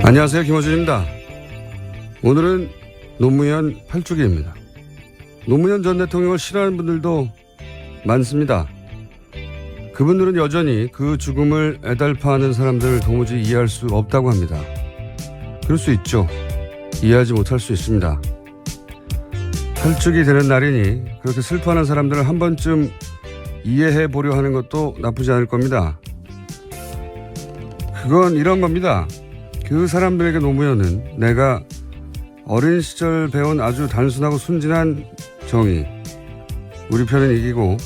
안녕하세요. 김어준입니다. 오늘은 노무현 8주기입니다. 노무현 전 대통령을 싫어하는 분들도 많습니다. 그분들은 여전히 그 죽음을 애달파하는 사람들을 도무지 이해할 수 없다고 합니다. 그럴 수 있죠. 이해하지 못할 수 있습니다. 8주기 되는 날이니 그렇게 슬퍼하는 사람들을 한 번쯤 이해해 보려 하는 것도 나쁘지 않을 겁니다. 그건 이런 겁니다. 그 사람들에게 노무현은 내가 어린 시절 배운 아주 단순하고 순진한 정의, 우리 편은 이기고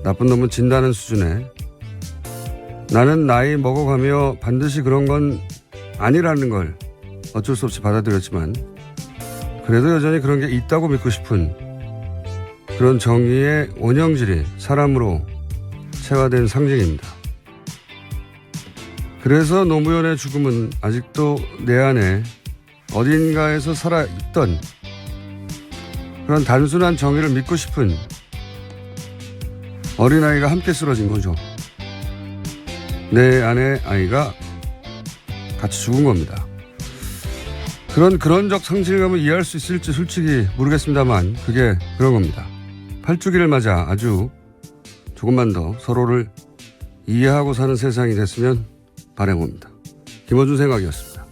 나쁜 놈은 진다는 수준에 나는 나이 먹어가며 반드시 그런 건 아니라는 걸 어쩔 수 없이 받아들였지만 그래도 여전히 그런 게 있다고 믿고 싶은 그런 정의의 원형질이 사람으로 체화된 상징입니다. 그래서 노무현의 죽음은 아직도 내 안에 어딘가에서 살아있던 그런 단순한 정의를 믿고 싶은 어린아이가 함께 쓰러진 거죠. 내 안에 아이가 같이 죽은 겁니다. 그런적 상실감을 이해할 수 있을지 솔직히 모르겠습니다만 그게 그런 겁니다. 8주기를 맞아 아주 조금만 더 서로를 이해하고 사는 세상이 됐으면 바라봅니다. 김어준 생각이었습니다.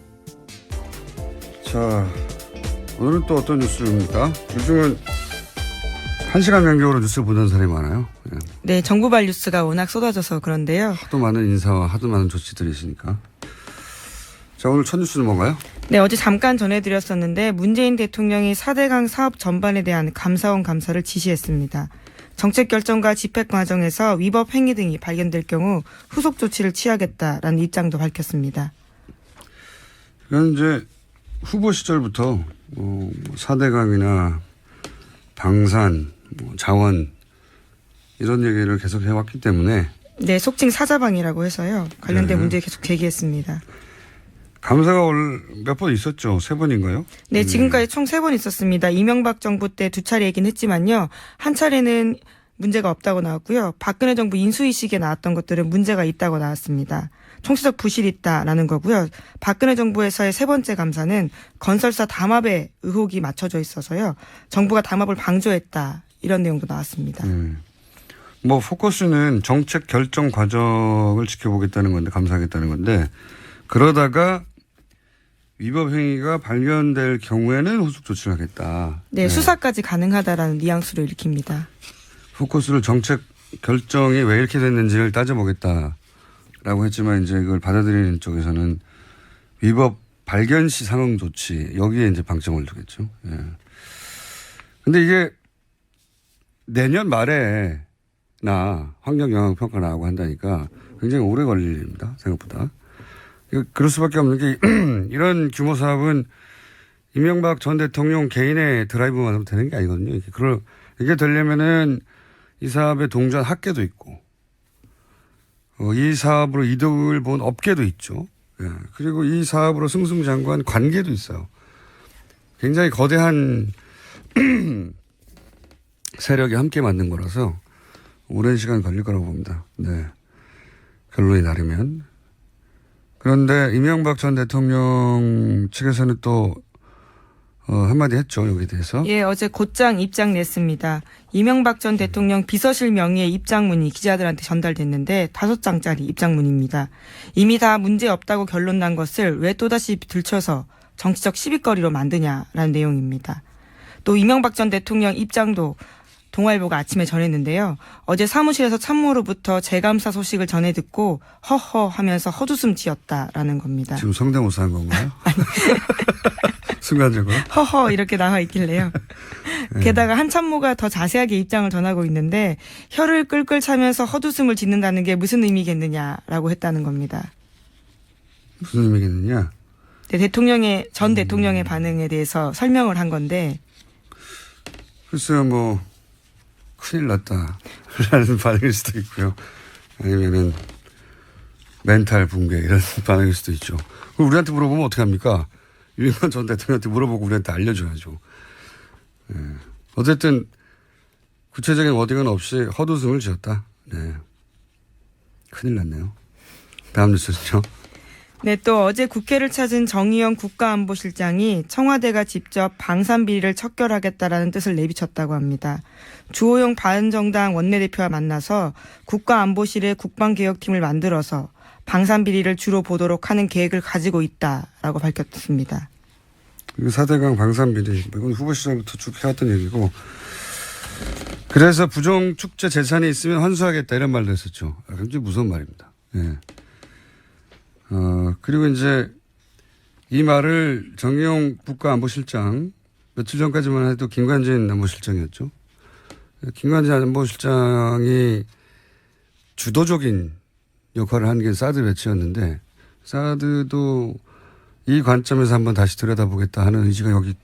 자, 오늘은 또 어떤 뉴스입니까? 요즘은 1시간 간격으로 뉴스를 보는 사람이 많아요. 네, 정부발 뉴스가 워낙 쏟아져서 그런데요. 하도 많은 인사와 하도 많은 조치들이 있으니까. 자, 오늘 첫 뉴스는 뭔가요? 네, 어제 잠깐 전해드렸었는데 문재인 대통령이 4대강 사업 전반에 대한 감사원 감사를 지시했습니다. 정책 결정과 집행 과정에서 위법 행위 등이 발견될 경우 후속 조치를 취하겠다라는 입장도 밝혔습니다. 이건 이제 후보 시절부터 4대강이나 방산, 자원 이런 얘기를 계속 해왔기 때문에 네, 속칭 사자방이라고 해서요. 관련된 네. 문제 계속 제기했습니다. 감사가 몇 번 있었죠? 3번인가요? 네, 지금까지 총 3번 있었습니다. 이명박 정부 때 2차례이긴 했지만요. 한 차례는 문제가 없다고 나왔고요. 박근혜 정부 인수위식에 나왔던 것들은 문제가 있다고 나왔습니다. 총체적 부실이 있다라는 거고요. 박근혜 정부에서의 3번째 감사는 건설사 담합에 의혹이 맞춰져 있어서요. 정부가 담합을 방조했다. 이런 내용도 나왔습니다. 뭐 포커스는 정책 결정 과정을 지켜보겠다는 건데 감사하겠다는 건데 그러다가 위법 행위가 발견될 경우에는 후속 조치를 하겠다. 네, 수사까지 가능하다라는 뉘앙스로 읽힙니다. 포커스를 정책 결정이 왜 이렇게 됐는지를 따져보겠다라고 했지만 이제 이걸 받아들이는 쪽에서는 위법 발견 시 상응 조치 여기에 이제 방점을 두겠죠. 예. 근데 이게 내년 말에 환경 영향 평가 나오고 한다니까 굉장히 오래 걸릴 일입니다. 생각보다. 그럴 수밖에 없는 게 이런 규모 사업은 이명박 전 대통령 개인의 드라이브만 하면 되는 게 아니거든요. 이게 되려면은 이 사업에 동조한 학계도 있고 이 사업으로 이득을 본 업계도 있죠. 예. 그리고 이 사업으로 승승장구한 관계도 있어요. 굉장히 거대한 세력이 함께 만든 거라서 오랜 시간 걸릴 거라고 봅니다. 네. 결론이 나려면. 그런데 이명박 전 대통령 측에서는 또 한마디 했죠. 여기에 대해서. 예, 어제 곧장 입장 냈습니다. 이명박 전 대통령 비서실 명의의 입장문이 기자들한테 전달됐는데 5장짜리 입장문입니다. 이미 다 문제 없다고 결론 난 것을 왜 또다시 들춰서 정치적 시비거리로 만드냐라는 내용입니다. 또 이명박 전 대통령 입장도 동아일보가 아침에 전했는데요. 어제 사무실에서 참모로부터 재감사 소식을 전해 듣고 허허 하면서 헛웃음 지었다라는 겁니다. 지금 성대모사 한 건가요? 순간적으로. 허허 이렇게 나와 있길래요. 네. 게다가 한 참모가 더 자세하게 입장을 전하고 있는데 혀를 끌끌 차면서 헛웃음을 짓는다는 게 무슨 의미겠느냐라고 했다는 겁니다. 무슨 의미겠느냐? 네, 전 대통령의 반응에 대해서 설명을 한 건데 글쎄요 뭐 큰일 났다라는 반응일 수도 있고요. 아니면은 멘탈 붕괴 이런 반응일 수도 있죠. 그럼 우리한테 물어보면 어떡합니까? 유인만 전 대통령한테 물어보고 우리한테 알려줘야죠. 네. 어쨌든 구체적인 워딩은 없이 헛웃음을 지었다. 네. 큰일 났네요. 다음 뉴스는요. 네, 또 어제 국회를 찾은 정의용 국가안보실장이 청와대가 직접 방산비리를 척결하겠다라는 뜻을 내비쳤다고 합니다. 주호영 바른정당 원내대표와 만나서 국가안보실의 국방개혁팀을 만들어서 방산비리를 주로 보도록 하는 계획을 가지고 있다라고 밝혔습니다. 4대강 방산비리, 이건 후보 시절부터 쭉 해왔던 얘기고, 그래서 부정축제 재산이 있으면 환수하겠다 이런 말도 했었죠. 굉장히 무서운 말입니다. 예. 그리고 이제 이 말을 정의용 국가안보실장, 며칠 전까지만 해도 김관진 안보실장이었죠. 김관진 안보실장이 주도적인 역할을 한 게 사드 배치였는데, 사드도 이 관점에서 한번 다시 들여다보겠다 하는 의지가 여기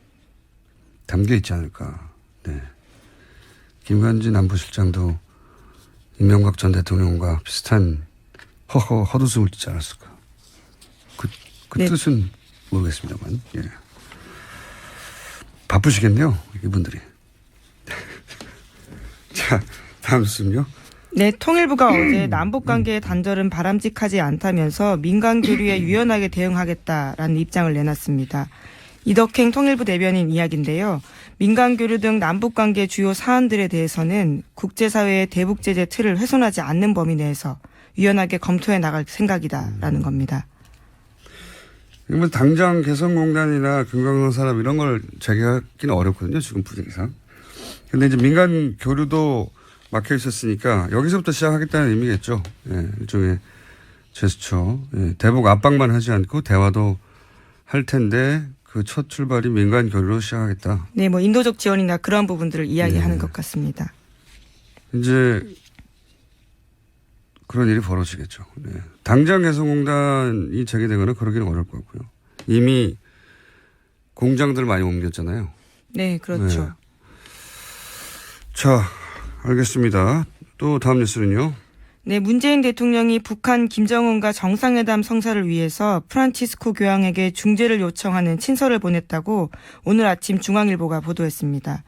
담겨 있지 않을까. 네. 김관진 안보실장도 이명박 전 대통령과 비슷한 헛웃음을 짓지 않았을까. 그 네. 뜻은 모르겠습니다만. 예. 바쁘시겠네요, 이분들이. 자, 다음 순요. 네, 통일부가 어제 남북관계의 단절은 바람직하지 않다면서 민간 교류에 유연하게 대응하겠다라는 입장을 내놨습니다. 이덕행 통일부 대변인 이야기인데요. 민간 교류 등 남북관계 주요 사안들에 대해서는 국제사회의 대북제재 틀을 훼손하지 않는 범위 내에서 유연하게 검토해 나갈 생각이다라는 겁니다. 이건 당장 개성공단이나 금강산 사람 이런 걸 제기하기는 어렵거든요. 지금 분위기상. 근데 이제 민간 교류도 막혀 있었으니까 여기서부터 시작하겠다는 의미겠죠. 예, 일종의 제스처. 예, 대북 압박만 하지 않고 대화도 할 텐데 그 첫 출발이 민간 교류로 시작하겠다. 네, 뭐 인도적 지원이나 그런 부분들을 이야기하는 것 같습니다. 이제 그런 일이 벌어지겠죠. 네. 당장 개성공단이 재개되거나 그러기는 어려울 것 같고요. 이미 공장들 많이 옮겼잖아요. 네, 그렇죠. 네. 자, 알겠습니다. 또 다음 뉴스는요. 네, 문재인 대통령이 북한 김정은과 정상회담 성사를 위해서 프란치스코 교황에게 중재를 요청하는 친서를 보냈다고 오늘 아침 중앙일보가 보도했습니다.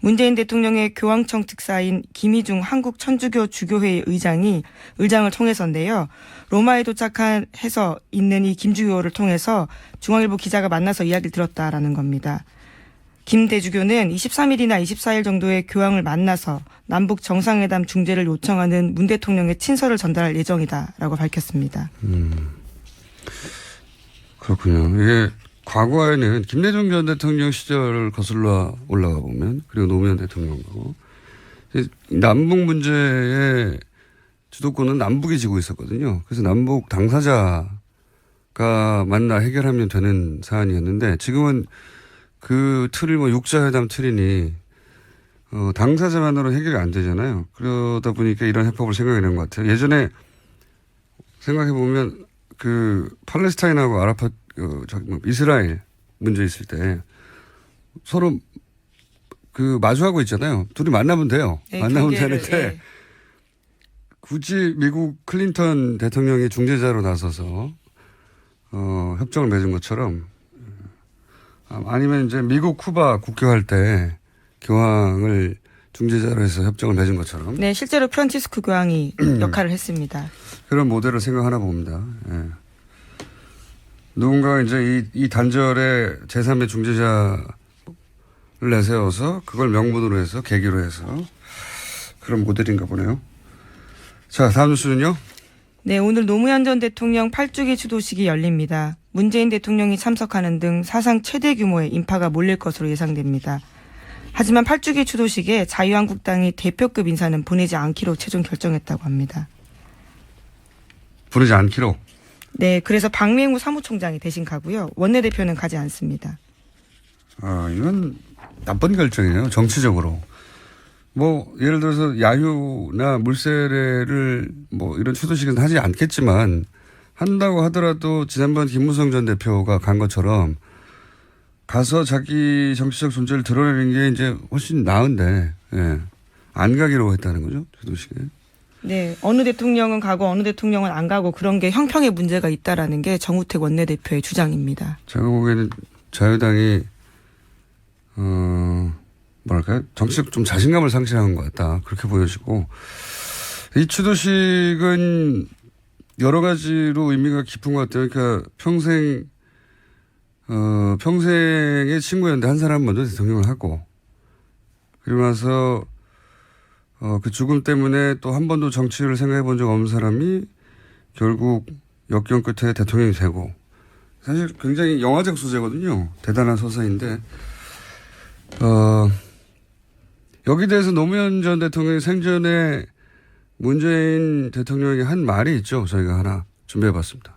문재인 대통령의 교황청 특사인 김희중 한국천주교 주교회의 의장을 통해서인데요. 로마에 도착해서 있는 이 김주교를 통해서 중앙일보 기자가 만나서 이야기를 들었다라는 겁니다. 김 대주교는 23일이나 24일 정도에 교황을 만나서 남북 정상회담 중재를 요청하는 문 대통령의 친서를 전달할 예정이다라고 밝혔습니다. 그렇군요. 이게 과거에는 김대중 전 대통령 시절을 거슬러 올라가 보면 그리고 노무현 대통령하고 남북 문제의 주도권은 남북이 지고 있었거든요. 그래서 남북 당사자가 만나 해결하면 되는 사안이었는데 지금은 그 틀이 뭐 육자회담 틀이니 당사자만으로 해결이 안 되잖아요. 그러다 보니까 이런 해법을 생각해낸 것 같아요. 예전에 생각해 보면 그 팔레스타인하고 아랍파 이스라엘 문제 있을 때 서로 그 마주하고 있잖아요. 둘이 만나면 돼요. 네, 만나면 경계를, 되는데 네. 굳이 미국 클린턴 대통령이 중재자로 나서서 협정을 맺은 것처럼 아니면 이제 미국 쿠바 국교할 때 교황을 중재자로 해서 협정을 맺은 것처럼 네, 실제로 프란치스코 교황이 역할을 했습니다. 그런 모델을 생각하나 봅니다. 예. 누군가 이제 이 단절에 제3의 중재자를 내세워서 그걸 명분으로 해서 계기로 해서 그런 모델인가 보네요. 자, 다음 뉴스는요. 네, 오늘 노무현 전 대통령 8주기 추도식이 열립니다. 문재인 대통령이 참석하는 등 사상 최대 규모의 인파가 몰릴 것으로 예상됩니다. 하지만 8주기 추도식에 자유한국당이 대표급 인사는 보내지 않기로 최종 결정했다고 합니다. 부르지 않기로. 네, 그래서 박맹우 사무총장이 대신 가고요. 원내대표는 가지 않습니다. 이건 나쁜 결정이에요. 정치적으로. 뭐 예를 들어서 야유나 물세례를 뭐 이런 추도식은 하지 않겠지만 한다고 하더라도 지난번 김무성 전 대표가 간 것처럼 가서 자기 정치적 존재를 드러내는 게 이제 훨씬 나은데 예. 안 가기로 했다는 거죠. 추도식에. 네, 어느 대통령은 가고 어느 대통령은 안 가고 그런 게 형평의 문제가 있다라는 게 정우택 원내대표의 주장입니다. 제가 보기에는 자유당이 뭐랄까요? 정치적 좀 자신감을 상실한 것 같다. 그렇게 보여지고 이 추도식은 여러 가지로 의미가 깊은 것 같아요. 그러니까 평생의 친구였는데 한 사람 먼저 대통령을 하고 그리고 나서 그 죽음 때문에 또 한 번도 정치를 생각해 본 적 없는 사람이 결국 역경 끝에 대통령이 되고 사실 굉장히 영화적 소재거든요. 대단한 서사인데 여기 대해서 노무현 전 대통령이 생전에 문재인 대통령에게 한 말이 있죠. 저희가 하나 준비해 봤습니다.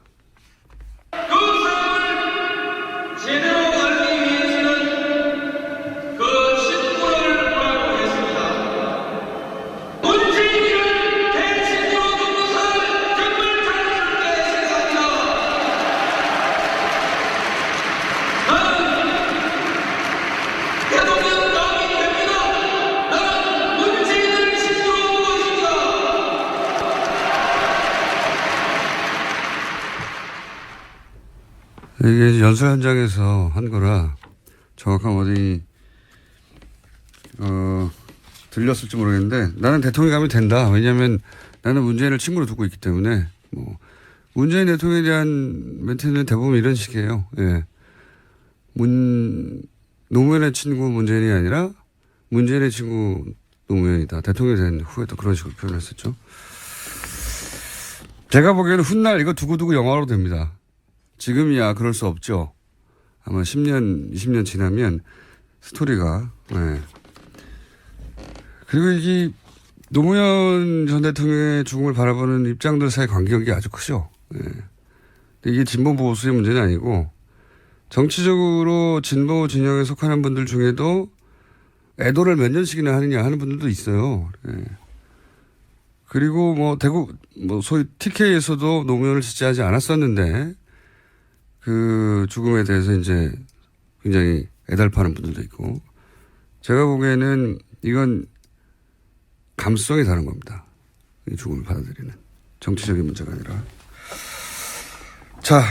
이게 연설 현장에서 한 거라 정확한 어디 들렸을지 모르겠는데 나는 대통령이 가면 된다. 왜냐하면 나는 문재인을 친구로 두고 있기 때문에 뭐 문재인 대통령에 대한 멘트는 대부분 이런 식이에요. 예. 노무현의 친구 문재인이 아니라 문재인의 친구 노무현이다. 대통령이 된 후에도 그런 식으로 표현했었죠. 제가 보기에는 훗날 이거 두고두고 영화로 됩니다. 지금이야 그럴 수 없죠. 아마 10년, 20년 지나면 스토리가. 네. 그리고 이게 노무현 전 대통령의 죽음을 바라보는 입장들 사이 간격이 아주 크죠. 네. 이게 진보 보수의 문제는 아니고 정치적으로 진보 진영에 속하는 분들 중에도 애도를 몇 년씩이나 하느냐 하는 분들도 있어요. 네. 그리고 뭐 대구 소위 TK에서도 노무현을 지지하지 않았었는데 그 죽음에 대해서 이제 굉장히 애달파는 분들도 있고 제가 보기에는 이건 감수성이 다른 겁니다. 이 죽음을 받아들이는 정치적인 문제가 아니라. 자,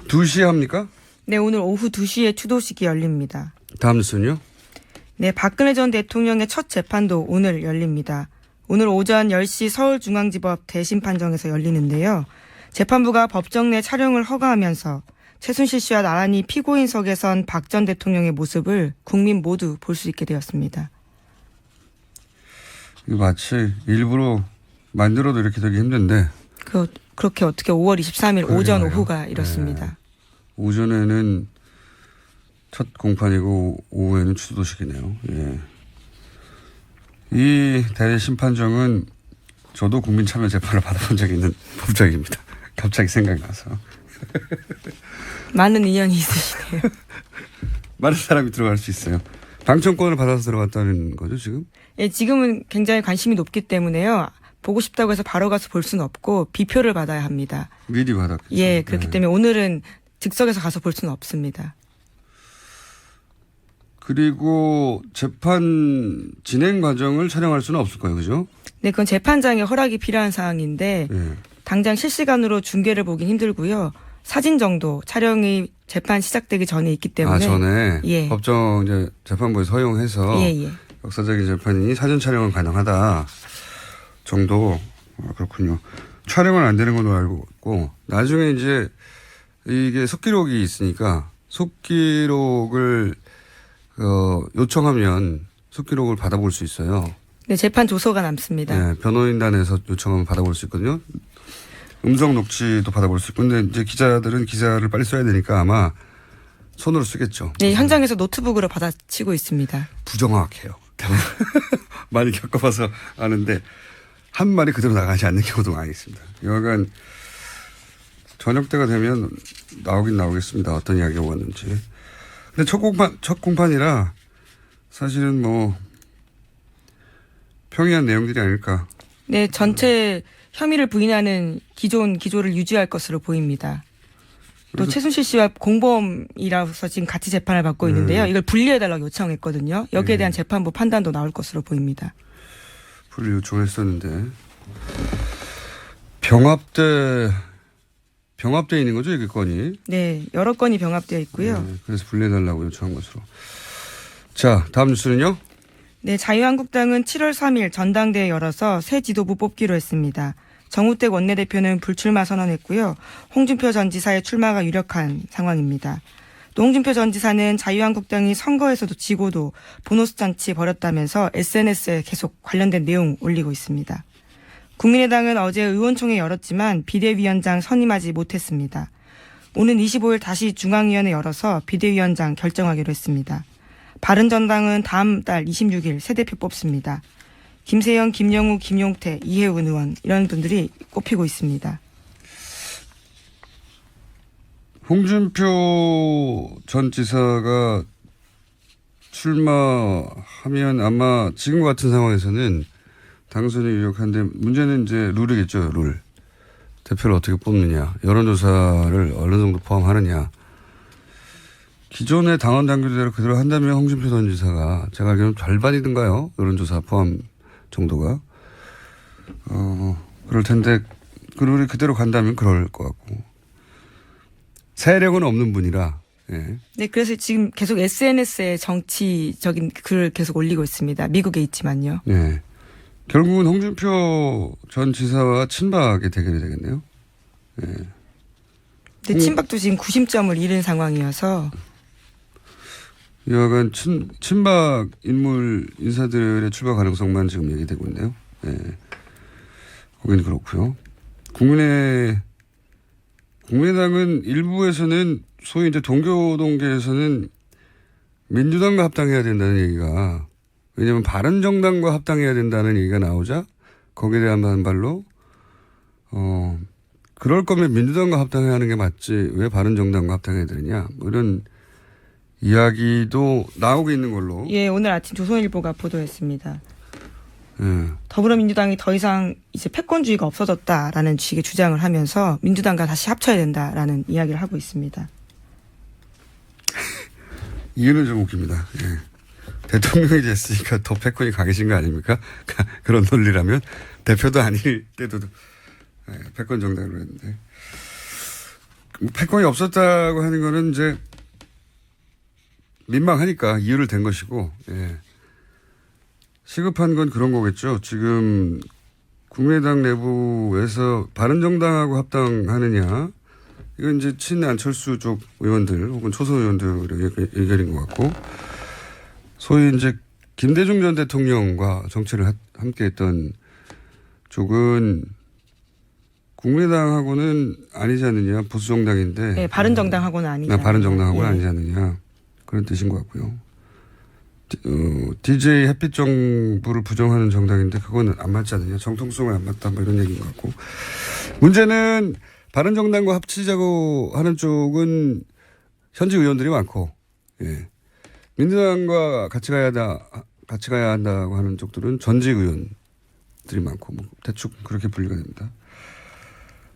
2시에 합니까? 네, 오늘 오후 2시에 추도식이 열립니다. 다음 뉴스는요? 네, 박근혜 전 대통령의 첫 재판도 오늘 열립니다. 오늘 오전 10시 서울중앙지법 대심판정에서 열리는데요. 재판부가 법정 내 촬영을 허가하면서 최순실 씨와 나란히 피고인석에 선 박 전 대통령의 모습을 국민 모두 볼 수 있게 되었습니다. 이거 마치 일부러 만들어도 이렇게 되기 힘든데. 그렇게 어떻게 5월 23일 그래요. 오전 오후가 이렇습니다. 네. 오전에는 첫 공판이고 오후에는 추도식이네요. 예. 이 대심판정은 저도 국민참여재판을 받아본 적이 있는 법정입니다. 갑자기 생각나서. 많은 인연이 있으시네요. 많은 사람이 들어갈 수 있어요. 방청권을 받아서 들어갔다는 거죠, 지금? 예, 지금은 굉장히 관심이 높기 때문에요. 보고 싶다고 해서 바로 가서 볼 수는 없고 비표를 받아야 합니다. 미리 받았겠죠. 예, 그렇기 때문에 오늘은 즉석에서 가서 볼 수는 없습니다. 그리고 재판 진행 과정을 촬영할 수는 없을 거예요, 그죠? 네, 그건 재판장의 허락이 필요한 사항인데 예. 당장 실시간으로 중계를 보긴 힘들고요. 사진 정도 촬영이 재판 시작되기 전에 있기 때문에. 전에 예. 법정 이제 재판부에 서용해서 예. 역사적인 재판이니 사전 촬영은 가능하다 정도. 그렇군요. 촬영은 안 되는 걸로 알고 있고 나중에 이제 이게 속기록이 있으니까 속기록을 요청하면 속기록을 받아볼 수 있어요. 네, 재판 조서가 남습니다. 네, 변호인단에서 요청하면 받아볼 수 있거든요. 음성 녹취도 받아볼 수 있고, 근데 이제 기자들은 기사를 빨리 써야 되니까 아마 손으로 쓰겠죠. 네, 현장에서 노트북으로 받아치고 있습니다. 부정확해요. 많이 겪어봐서 아는데 한 말이 그대로 나가지 않는 경우도 많이 있습니다. 여하간 저녁 때가 되면 나오긴 나오겠습니다. 어떤 이야기가 왔는지. 근데 첫 공판이라 사실은 뭐 평이한 내용들이 아닐까. 네, 전체 혐의를 부인하는 기존 기조를 유지할 것으로 보입니다. 또 최순실 씨와 공범이라서 지금 같이 재판을 받고 있는데요. 이걸 분리해달라고 요청했거든요. 여기에 대한 재판부 판단도 나올 것으로 보입니다. 분리 요청했었는데 병합돼 있는 거죠, 이게 건이? 네, 여러 건이 병합되어 있고요. 네, 그래서 분리해달라고 요청한 것으로. 자, 다음 뉴스는요? 네, 자유한국당은 7월 3일 전당대회 열어서 새 지도부 뽑기로 했습니다. 정우택 원내대표는 불출마 선언했고요. 홍준표 전 지사의 출마가 유력한 상황입니다. 또 홍준표 전 지사는 자유한국당이 선거에서도 지고도 보너스 잔치 벌였다면서 SNS에 계속 관련된 내용 올리고 있습니다. 국민의당은 어제 의원총회 열었지만 비대위원장 선임하지 못했습니다. 오는 25일 다시 중앙위원회 열어서 비대위원장 결정하기로 했습니다. 바른정당은 다음 달 26일 새 대표 뽑습니다. 김세영, 김영우, 김용태, 이혜훈 의원 이런 분들이 꼽히고 있습니다. 홍준표 전 지사가 출마하면 아마 지금 같은 상황에서는 당선이 유력한데 문제는 이제 룰이겠죠. 룰. 대표를 어떻게 뽑느냐. 여론조사를 어느 정도 포함하느냐. 기존의 당원 당규대로 그대로 한다면 홍준표 전 지사가 제가 알기로는 절반이든가요. 여론조사 포함 정도가. 그럴 텐데 그 룰이 그대로 간다면 그럴 것 같고. 세력은 없는 분이라. 예. 네, 그래서 지금 계속 SNS에 정치적인 글을 계속 올리고 있습니다. 미국에 있지만요. 네. 결국은 홍준표 전 지사와 친박의 대결이 되겠네요. 네. 근데 친박도 지금 구심점을 잃은 상황이어서 여하간 친박 인물 인사들의 출마 가능성만 지금 얘기되고 있네요. 네. 거기는 그렇고요. 국민의당은 일부에서는 소위 이제 동교동계에서는 민주당과 합당해야 된다는 얘기가 왜냐하면 바른정당과 합당해야 된다는 얘기가 나오자 거기에 대한 반발로 그럴 거면 민주당과 합당해야 하는 게 맞지 왜 바른정당과 합당해야 되느냐 뭐 이런 이야기도 나오고 있는 걸로. 예, 오늘 아침 조선일보가 보도했습니다. 예. 더불어민주당이 더 이상 이제 패권주의가 없어졌다라는 식의 주장을 하면서 민주당과 다시 합쳐야 된다라는 이야기를 하고 있습니다. 이유는 좀 웃깁니다. 예. 대통령이 됐으니까 더 패권이 강해진 거 아닙니까? 그런 논리라면 대표도 아닐 때도 패권 정당으로 했는데 패권이 없었다고 하는 거는 이제 민망하니까 이유를 댄 것이고 예. 시급한 건 그런 거겠죠. 지금 국민의당 내부에서 바른정당하고 합당하느냐 이건 이제 친안철수 쪽 의원들 혹은 초선 의원들의 의견인 것 같고 소위 이제 김대중 전 대통령과 정치를 함께 했던 쪽은 국민의당하고는 아니지 않느냐 보수정당인데 네, 바른정당하고는 아니지 않느냐. 바른정당하고는 예. 아니지 않느냐 그런 뜻인 것 같고요. DJ 햇빛 정부를 부정하는 정당인데 그거는 안 맞지 않느냐 정통성은 안 맞다 뭐 이런 얘기인 것 같고 문제는 바른정당과 합치자고 하는 쪽은 현직 의원들이 많고 예. 민주당과 같이 가야 한다고 하는 쪽들은 전직 의원들이 많고 뭐 대충 그렇게 분리가 됩니다.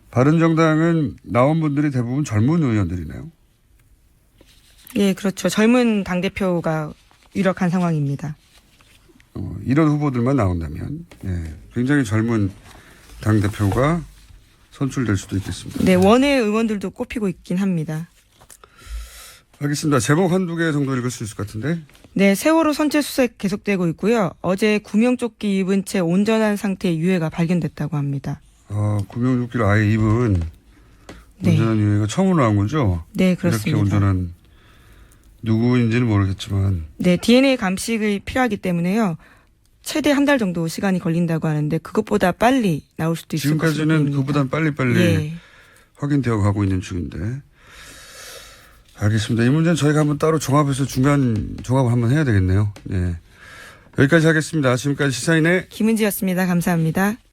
바른정당은 나온 분들이 대부분 젊은 의원들이네요. 예, 그렇죠. 젊은 당대표가 유력한 상황입니다. 이런 후보들만 나온다면 굉장히 젊은 당대표가 선출될 수도 있겠습니다. 네, 원외 의원들도 꼽히고 있긴 합니다. 알겠습니다. 제목 한두 개 정도 읽을 수 있을 것 같은데. 네, 세월호 선체 수색 계속되고 있고요. 어제 구명조끼 입은 채 온전한 상태의 유해가 발견됐다고 합니다. 구명조끼를 아예 입은 네. 온전한 유해가 처음으로 나온 거죠? 네, 그렇습니다. 이렇게 온전한 누구인지는 모르겠지만. 네, DNA 감식이 필요하기 때문에요. 최대 한 달 정도 시간이 걸린다고 하는데 그것보다 빨리 나올 수도 있을 것으로 지금까지는 보입니다. 그보단 빨리빨리 예. 확인되어 가고 있는 중인데. 알겠습니다. 이 문제는 저희가 한번 따로 종합해서 중간 종합을 한번 해야 되겠네요. 예. 여기까지 하겠습니다. 지금까지 시사인의 김은지였습니다. 감사합니다.